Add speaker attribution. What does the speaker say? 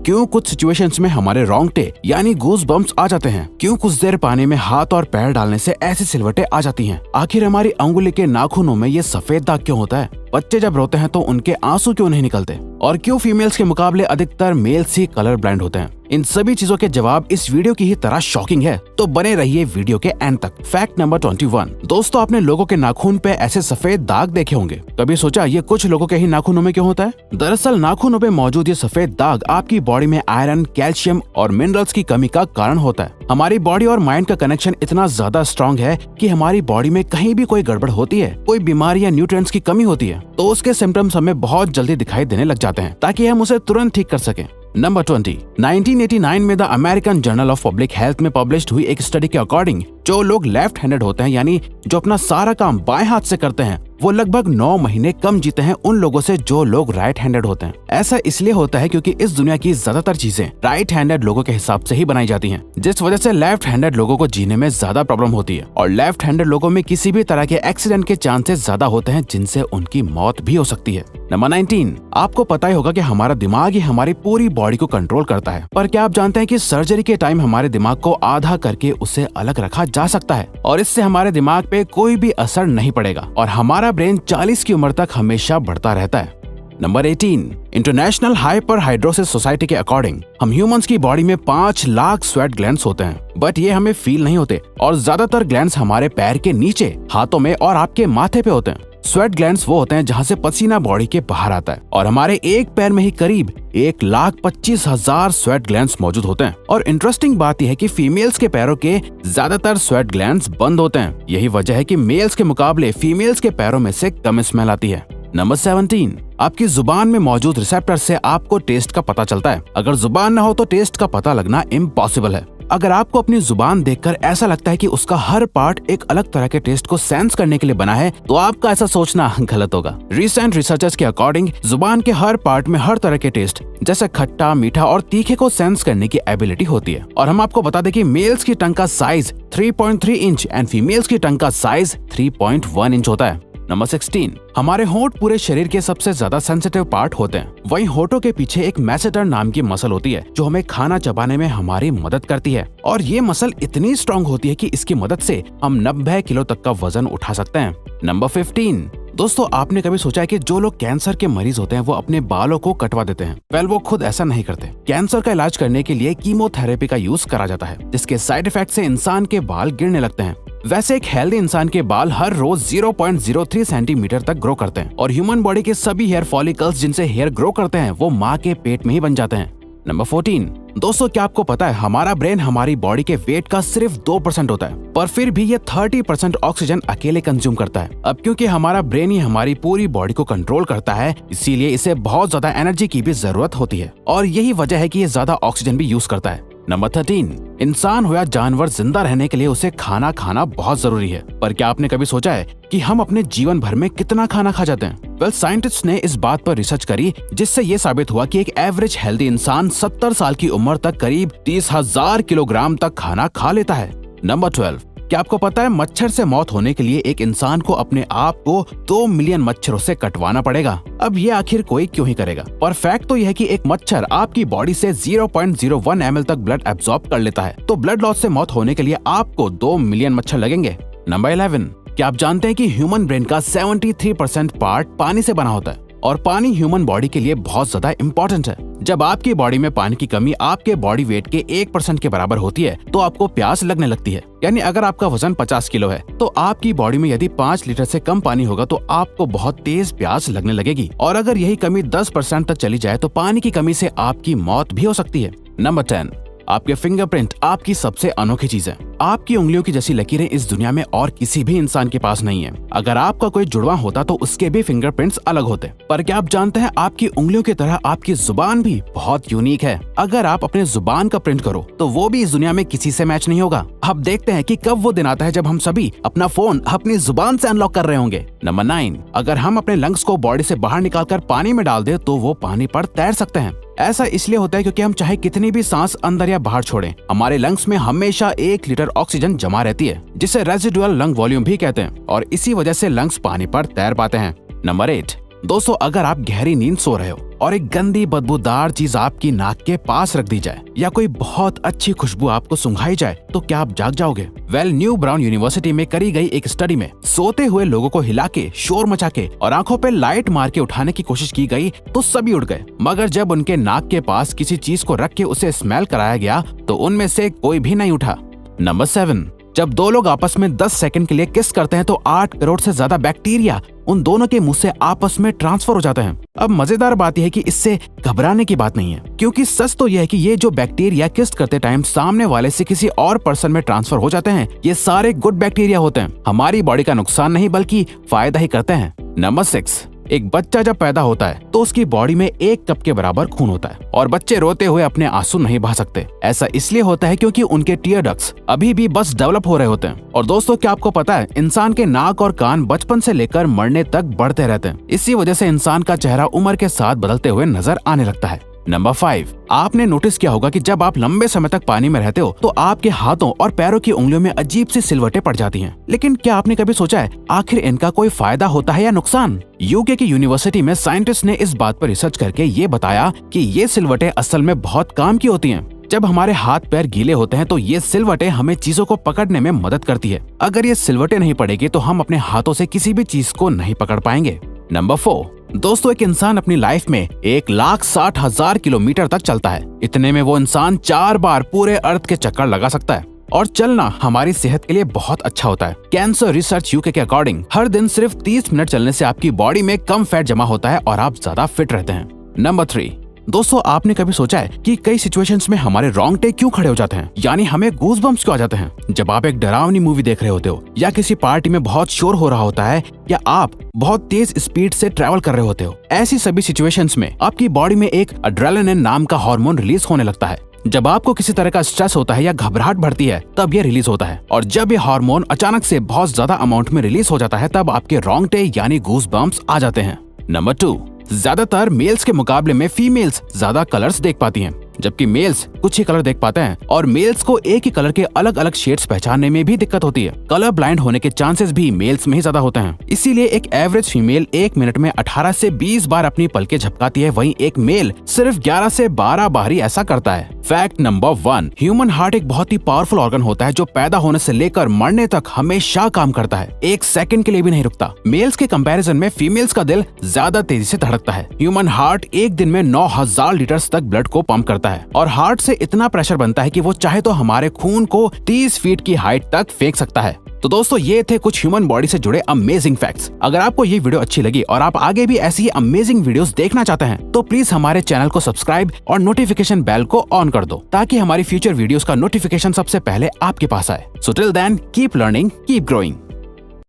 Speaker 1: क्यों कुछ सिचुएशंस में हमारे रोंगटे यानी गूज बम्प्स आ जाते हैं, क्यों कुछ देर पानी में हाथ और पैर डालने से ऐसी सिलवटें आ जाती हैं, आखिर हमारी अंगुली के नाखूनों में ये सफेद दाग क्यों होता है, बच्चे जब रोते हैं तो उनके आंसू क्यों नहीं निकलते, और क्यों फीमेल्स के मुकाबले अधिकतर मेल्स ही कलर ब्लाइंड होते हैं। इन सभी चीजों के जवाब इस वीडियो की ही तरह शॉकिंग है, तो बने रहिए वीडियो के एंड तक। Fact number 21। दोस्तों, आपने लोगों के नाखून पे ऐसे सफेद दाग देखे होंगे। कभी सोचा ये कुछ लोगों के ही नाखूनों में क्यों होता है? दरअसल नाखूनों पे मौजूद ये सफेद दाग आपकी बॉडी में आयरन, कैल्शियम और मिनरल्स की कमी का कारण होता है। हमारी बॉडी और माइंड का कनेक्शन इतना ज्यादा स्ट्रॉन्ग है कि हमारी बॉडी में कहीं भी कोई गड़बड़ होती है, कोई बीमारी या न्यूट्रिएंट्स की कमी होती है, तो उसके सिम्टम्स हमें बहुत जल्दी दिखाई देने लग जाते हैं, ताकि हम उसे तुरंत ठीक कर सकें। नंबर 20। 1989 में the American journal of public health में पब्लिश्ड हुई एक स्टडी के अकॉर्डिंग जो लोग लेफ्ट हैंडेड होते हैं, यानी जो अपना सारा काम बाएं हाथ से करते हैं, वो लगभग 9 महीने कम जीते हैं उन लोगों से जो लोग राइट हैंडेड होते हैं। ऐसा इसलिए होता है क्योंकि इस दुनिया की ज्यादातर चीजें राइट हैंडेड लोगों के हिसाब से ही बनाई जाती हैं, जिस वजह से लेफ्ट हैंडेड लोगों को जीने में ज्यादा प्रॉब्लम होती है, और लेफ्ट हैंडेड लोगों में किसी भी तरह के एक्सीडेंट के चांसेस ज्यादा होते हैं, जिनसे उनकी मौत भी हो सकती है। नंबर 19। आपको पता ही होगा कि हमारा दिमाग ही हमारी पूरी बॉडी को कंट्रोल करता है, पर क्या आप जानते हैं कि सर्जरी के टाइम हमारे दिमाग को आधा करके उसे अलग रखा जा सकता है, और इससे हमारे दिमाग पे कोई भी असर नहीं पड़ेगा, और हमारा ब्रेन 40 की उम्र तक हमेशा बढ़ता रहता है। नंबर 18। इंटरनेशनल हाइपरहाइड्रोसिस सोसाइटी के अकॉर्डिंग हम ह्यूमंस की बॉडी में 5 लाख स्वेट ग्लैंड्स होते हैं, बट ये हमें फील नहीं होते, और ज्यादातर ग्लैंड्स हमारे पैर के नीचे, हाथों में और आपके माथे पे होते हैं। स्वेट ग्लैंड्स वो होते हैं जहाँ से पसीना बॉडी के बाहर आता है, और हमारे एक पैर में ही करीब 1,25,000 स्वेट ग्लैंड्स मौजूद होते हैं। और इंटरेस्टिंग बात यह है कि फीमेल्स के पैरों के ज्यादातर स्वेट ग्लैंड्स बंद होते हैं। यही वजह है कि मेल्स के मुकाबले फीमेल्स के पैरों में से कम स्मेल आती है। नंबर 17। आपकी जुबान में मौजूद रिसेप्टर से आपको टेस्ट का पता चलता है। अगर जुबान न हो तो टेस्ट का पता लगना इम्पॉसिबल है। अगर आपको अपनी जुबान देखकर ऐसा लगता है कि उसका हर पार्ट एक अलग तरह के टेस्ट को सेंस करने के लिए बना है, तो आपका ऐसा सोचना गलत होगा। रिसेंट रिसर्चर्स के अकॉर्डिंग जुबान के हर पार्ट में हर तरह के टेस्ट जैसे खट्टा, मीठा और तीखे को सेंस करने की एबिलिटी होती है। और हम आपको बता दें कि मेल्स की टंग का साइज 3.3 इंच एंड फीमेल्स की टंग का साइज 3.1 इंच होता है। नंबर 16। हमारे होंठ पूरे शरीर के सबसे ज्यादा सेंसिटिव पार्ट होते हैं। वहीं होठों के पीछे एक मैसेटर नाम की मसल होती है जो हमें खाना चबाने में हमारी मदद करती है, और ये मसल इतनी स्ट्रॉन्ग होती है कि इसकी मदद से हम 90 किलो तक का वजन उठा सकते हैं। नंबर 15। दोस्तों, आपने कभी सोचा है कि जो लोग कैंसर के मरीज होते हैं वो अपने बालों को कटवा देते हैं? वेल, वो खुद ऐसा नहीं करते। कैंसर का इलाज करने के लिए कीमोथेरेपी का यूज करा जाता है, जिसके साइड इफेक्ट से इंसान के बाल गिरने लगते हैं। वैसे एक हेल्दी इंसान के बाल हर रोज 0.03 सेंटीमीटर तक ग्रो करते हैं, और ह्यूमन बॉडी के सभी हेयर फॉलिकल्स जिनसे हेयर ग्रो करते हैं वो माँ के पेट में ही बन जाते हैं। नंबर 14। दोस्तों, क्या आपको पता है हमारा ब्रेन हमारी बॉडी के वेट का सिर्फ 2% होता है, पर फिर भी ये 30% ऑक्सीजन अकेले कंज्यूम करता है। अब क्योंकि हमारा ब्रेन ही हमारी पूरी बॉडी को कंट्रोल करता है, इसीलिए इसे बहुत ज्यादा एनर्जी की भी जरूरत होती है, और यही वजह है कि ये ज्यादा ऑक्सीजन भी यूज करता है। नंबर 13। इंसान हो या जानवर, जिंदा रहने के लिए उसे खाना खाना बहुत जरूरी है, पर क्या आपने कभी सोचा है कि हम अपने जीवन भर में कितना खाना खा जाते हैं? वेल, साइंटिस्ट ने इस बात पर रिसर्च करी, जिससे ये साबित हुआ कि एक एवरेज हेल्दी इंसान 70 साल की उम्र तक करीब 30,000 किलोग्राम तक खाना खा लेता है। नंबर 12। क्या आपको पता है मच्छर से मौत होने के लिए एक इंसान को अपने आप को 2 मिलियन मच्छरों से कटवाना पड़ेगा? अब ये आखिर कोई क्यों ही करेगा? पर फैक्ट तो यह है कि एक मच्छर आपकी बॉडी से 0.01 ml तक ब्लड एब्जॉर्ब कर लेता है, तो ब्लड लॉस से मौत होने के लिए आपको 2 मिलियन मच्छर लगेंगे। नंबर 11। क्या आप जानते हैं कि ह्यूमन ब्रेन का 73% पार्ट पानी से बना होता है, और पानी ह्यूमन बॉडी के लिए बहुत ज्यादा इम्पोर्टेंट है। जब आपकी बॉडी में पानी की कमी आपके बॉडी वेट के 1% के बराबर होती है, तो आपको प्यास लगने लगती है। यानी अगर आपका वजन 50 किलो है, तो आपकी बॉडी में यदि 5 लीटर से कम पानी होगा तो आपको बहुत तेज प्यास लगने लगेगी, और अगर यही कमी 10% तक चली जाए तो पानी की कमी से आपकी मौत भी हो सकती है। नंबर 10। आपके फिंगरप्रिंट आपकी सबसे अनोखी चीज है। आपकी उंगलियों की जैसी लकीरें इस दुनिया में और किसी भी इंसान के पास नहीं है। अगर आपका कोई जुड़वा होता तो उसके भी फिंगरप्रिंट्स अलग होते। पर क्या आप जानते हैं आपकी उंगलियों की तरह आपकी जुबान भी बहुत यूनिक है। अगर आप अपने जुबान का प्रिंट करो तो वो भी इस दुनिया में किसी से मैच नहीं होगा। अब देखते हैं कि कब वो दिन आता है जब हम सभी अपना फोन अपनी जुबान से अनलॉक कर रहे होंगे। नंबर 9। अगर हम अपने लंग्स को बॉडी से बाहर निकालकर पानी में डाल दे तो वो पानी पर तैर सकते हैं। ऐसा इसलिए होता है क्योंकि हम चाहे कितनी भी सांस अंदर या बाहर छोड़ें, हमारे लंग्स में हमेशा 1 लीटर ऑक्सीजन जमा रहती है, जिसे रेजिडुअल लंग वॉल्यूम भी कहते हैं, और इसी वजह से लंग्स पानी पर तैर पाते हैं। नंबर 8। दोस्तों अगर आप गहरी नींद सो रहे हो और एक गंदी बदबूदार चीज आपकी नाक के पास रख दी जाए या कोई बहुत अच्छी खुशबू आपको सुंघाई जाए तो क्या आप जाग जाओगे? न्यू ब्राउन यूनिवर्सिटी में करी गई एक स्टडी में सोते हुए लोगों को हिला के, शोर मचा के और आंखों पे लाइट मार के उठाने की कोशिश की गई तो सभी उठ गए, मगर जब उनके नाक के पास किसी चीज को रख के उसे स्मेल कराया गया तो उनमें से कोई भी नहीं उठा। नंबर 7, जब दो लोग आपस में 10 सेकंड के लिए किस करते हैं तो 8 करोड़ से ज्यादा बैक्टीरिया उन दोनों के मुंह से आपस में ट्रांसफर हो जाते हैं। अब मजेदार बात यह है कि इससे घबराने की बात नहीं है, क्योंकि सच तो यह है कि ये जो बैक्टीरिया किस करते टाइम सामने वाले से किसी और पर्सन में ट्रांसफर हो जाते हैं, ये सारे गुड बैक्टीरिया होते हैं, हमारी बॉडी का नुकसान नहीं बल्कि फायदा ही करते हैं। नंबर 6, एक बच्चा जब पैदा होता है तो उसकी बॉडी में 1 कप के बराबर खून होता है और बच्चे रोते हुए अपने आंसू नहीं बहा सकते। ऐसा इसलिए होता है क्योंकि उनके टीयर डक्ट्स अभी भी बस डेवलप हो रहे होते हैं। और दोस्तों क्या आपको पता है, इंसान के नाक और कान बचपन से लेकर मरने तक बढ़ते रहते हैं। इसी वजह से इंसान का चेहरा उम्र के साथ बदलते हुए नजर आने लगता है। नंबर 5, आपने नोटिस किया होगा कि जब आप लंबे समय तक पानी में रहते हो तो आपके हाथों और पैरों की उंगलियों में अजीब सी सिलवटें पड़ जाती हैं। लेकिन क्या आपने कभी सोचा है आखिर इनका कोई फायदा होता है या नुकसान? यूके की यूनिवर्सिटी में साइंटिस्ट ने इस बात पर रिसर्च करके ये बताया कि ये सिलवटें असल में बहुत काम की होती हैं। जब हमारे हाथ पैर गीले होते हैं तो ये सिलवटें हमें चीजों को पकड़ने में मदद करती है। अगर ये सिलवटें नहीं पड़ेगी तो हम अपने हाथों से किसी भी चीज को नहीं पकड़ पाएंगे। नंबर 4, दोस्तों एक इंसान अपनी लाइफ में 1,60,000 किलोमीटर तक चलता है। इतने में वो इंसान 4 बार पूरे अर्थ के चक्कर लगा सकता है। और चलना हमारी सेहत के लिए बहुत अच्छा होता है। कैंसर रिसर्च यूके के अकॉर्डिंग हर दिन सिर्फ 30 मिनट चलने से आपकी बॉडी में कम फैट जमा होता है और आप ज्यादा फिट रहते हैं। नंबर 3, दोस्तों आपने कभी सोचा है कि कई सिचुएशंस में हमारे रोंगटे क्यों खड़े हो जाते हैं, यानी हमें गूज़बम्प्स क्यों आ जाते हैं? जब आप एक डरावनी मूवी देख रहे होते हो या किसी पार्टी में बहुत शोर हो रहा होता है या आप बहुत तेज स्पीड से ट्रैवल कर रहे होते हो, ऐसी सभी सिचुएशंस में आपकी बॉडी में एक एड्रेनालिन नाम का हार्मोन रिलीज होने लगता है। जब आपको किसी तरह का स्ट्रेस होता है या घबराहट बढ़ती है तब ये रिलीज होता है, और जब ये हार्मोन अचानक से बहुत ज्यादा अमाउंट में रिलीज हो जाता है तब आपके रोंगटे यानी गूज़बम्प्स आ जाते हैं। नंबर 2, ज्यादातर मेल्स के मुकाबले में फीमेल्स ज्यादा कलर्स देख पाती हैं, जबकि मेल्स कुछ ही कलर देख पाते हैं और मेल्स को एक ही कलर के अलग अलग शेड्स पहचानने में भी दिक्कत होती है। कलर ब्लाइंड होने के चांसेस भी मेल्स में ही ज्यादा होते हैं। इसीलिए एक एवरेज फीमेल 1 मिनट में 18 से 20 बार अपनी पलकें झपकाती है, वहीं एक मेल सिर्फ 11 से 12 बार ही ऐसा करता है। फैक्ट नंबर 1, ह्यूमन हार्ट एक बहुत ही पावरफुल ऑर्गन होता है जो पैदा होने से लेकर मरने तक हमेशा काम करता है, 1 सेकंड के लिए भी नहीं रुकता। मेल्स के कंपैरिजन में फीमेल्स का दिल ज्यादा तेजी से धड़कता है। ह्यूमन हार्ट एक दिन में 9,000 लीटर तक ब्लड को पंप करता है और हार्ट से इतना प्रेशर बनता है कि वो चाहे तो हमारे खून को 30 फीट की हाइट तक फेंक सकता है। तो दोस्तों ये थे कुछ ह्यूमन बॉडी से जुड़े अमेजिंग फैक्ट्स। अगर आपको ये वीडियो अच्छी लगी और आप आगे भी ऐसी ही अमेजिंग वीडियोस देखना चाहते हैं तो प्लीज हमारे चैनल को सब्सक्राइब और नोटिफिकेशन बेल को ऑन कर दो ताकि हमारी फ्यूचर वीडियोस का नोटिफिकेशन सबसे पहले आपके पास आए। So till then keep learning, keep growing.